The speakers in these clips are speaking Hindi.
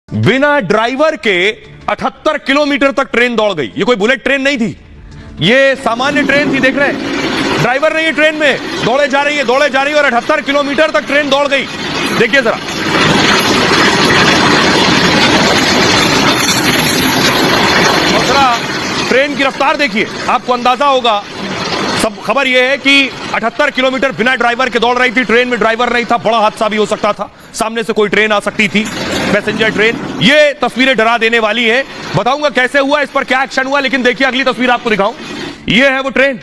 बिना ड्राइवर के 78 किलोमीटर तक ट्रेन दौड़ गई। ये कोई बुलेट ट्रेन नहीं थी, ये सामान्य ट्रेन थी। देख रहे हैं, ड्राइवर नहीं है ट्रेन में, दौड़े जा रही है और 78 किलोमीटर तक ट्रेन दौड़ गई। देखिए जरा, और जरा ट्रेन की रफ्तार देखिए, आपको अंदाजा होगा। सब खबर यह है कि 78 किलोमीटर बिना ड्राइवर के दौड़ रही थी। ट्रेन में ड्राइवर नहीं था, बड़ा हादसा भी हो सकता था। सामने से कोई ट्रेन आ सकती थी, पैसेंजर ट्रेन। ये तस्वीरें डरा देने वाली हैं। बताऊंगा कैसे हुआ, इस पर क्या एक्शन हुआ, लेकिन देखिए अगली तस्वीर आपको दिखाऊं। ये है वो ट्रेन,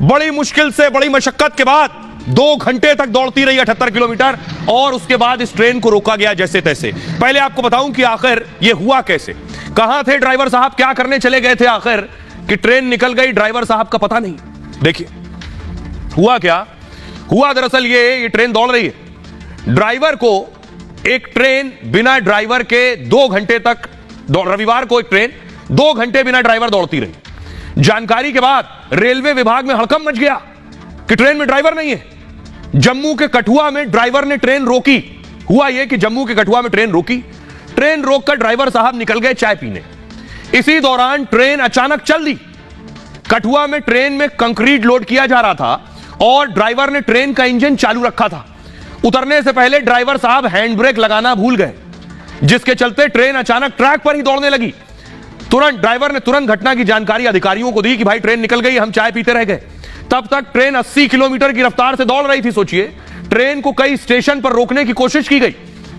बड़ी मुश्किल से, बड़ी मशक्कत के बाद 2 घंटे तक दौड़ती रही 78 किलोमीटर, और उसके बाद इस ट्रेन को रोका गया जैसे तैसे। पहले आपको बताऊं कि आखिर ये हुआ कैसे, कहां थे ड्राइवर साहब, क्या करने चले गए थे आखिर कि ट्रेन निकल गई, ड्राइवर साहब का पता नहीं। देखिए हुआ क्या हुआ। दरअसल ये ट्रेन दौड़ रही है, ड्राइवर को एक ट्रेन बिना ड्राइवर के 2 घंटे तक रविवार को एक ट्रेन 2 घंटे बिना ड्राइवर दौड़ती रही। जानकारी के बाद रेलवे विभाग में हड़कंप मच गया कि ट्रेन में ड्राइवर नहीं है। जम्मू के कठुआ में ड्राइवर ने ट्रेन रोकी। हुआ यह कि जम्मू के कठुआ में ट्रेन रोकी, ट्रेन रोककर ड्राइवर साहब निकल गए चाय पीने। इसी दौरान ट्रेन अचानक चल दी। कठुआ में ट्रेन में कंक्रीट लोड किया जा रहा था और ड्राइवर ने ट्रेन का इंजन चालू रखा था। उतरने से पहले ड्राइवर साहब हैंड ब्रेक लगाना भूल गए, जिसके चलते ट्रेन अचानक ट्रैक पर ही दौड़ने लगी। ड्राइवर ने तुरंत घटना की जानकारी अधिकारियों को दी कि भाई ट्रेन निकल गई, हम चाय पीते रह गए। तब तक ट्रेन 80 किलोमीटर की रफ्तार से दौड़ रही थी। सोचिए, ट्रेन को कई स्टेशन पर रोकने की कोशिश की गई।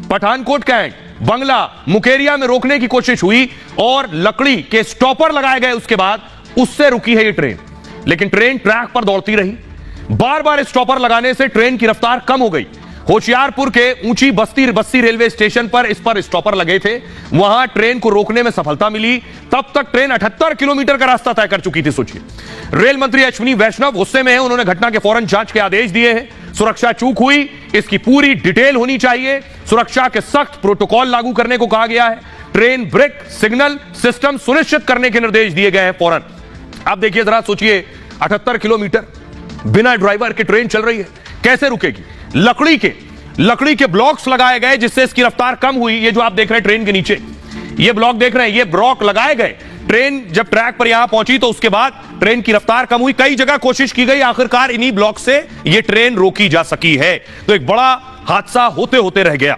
पठानकोट कैंट, बंगला, मुकेरिया में रोकने की कोशिश हुई और लकड़ी के स्टॉपर लगाए गए। उसके बाद उससे रुकी है ये ट्रेन, लेकिन ट्रेन ट्रैक पर दौड़ती रही। बार बार स्टॉपर लगाने से ट्रेन की रफ्तार कम हो गई। होशियारपुर के ऊंची बस्ती रेलवे स्टेशन पर इस पर स्टॉपर लगे थे, वहां ट्रेन को रोकने में सफलता मिली। तब तक ट्रेन 78 किलोमीटर का रास्ता तय कर चुकी थी। सोचिए, रेल मंत्री अश्विनी वैष्णव गुस्से में हैं, उन्होंने घटना के फौरन जांच के आदेश दिए हैं। सुरक्षा चूक हुई, इसकी पूरी डिटेल होनी चाहिए। सुरक्षा के सख्त प्रोटोकॉल लागू करने को कहा गया है। ट्रेन ब्रेक सिग्नल सिस्टम सुनिश्चित करने के निर्देश दिए गए हैं फौरन। अब देखिए जरा, सोचिए 78 किलोमीटर बिना ड्राइवर के ट्रेन चल रही है, कैसे रुकेगी। लकड़ी के ब्लॉक्स लगाए गए जिससे इसकी रफ्तार कम हुई। ये जो आप देख रहे हैं ट्रेन के नीचे ये ब्लॉक देख रहे हैं, ये ब्लॉक लगाए गए। ट्रेन जब ट्रैक पर यहां पहुंची तो उसके बाद ट्रेन की रफ्तार कम हुई। कई जगह कोशिश की गई, आखिरकार इन्हीं ब्लॉक से ये ट्रेन रोकी जा सकी है। तो एक बड़ा हादसा होते होते रह गया।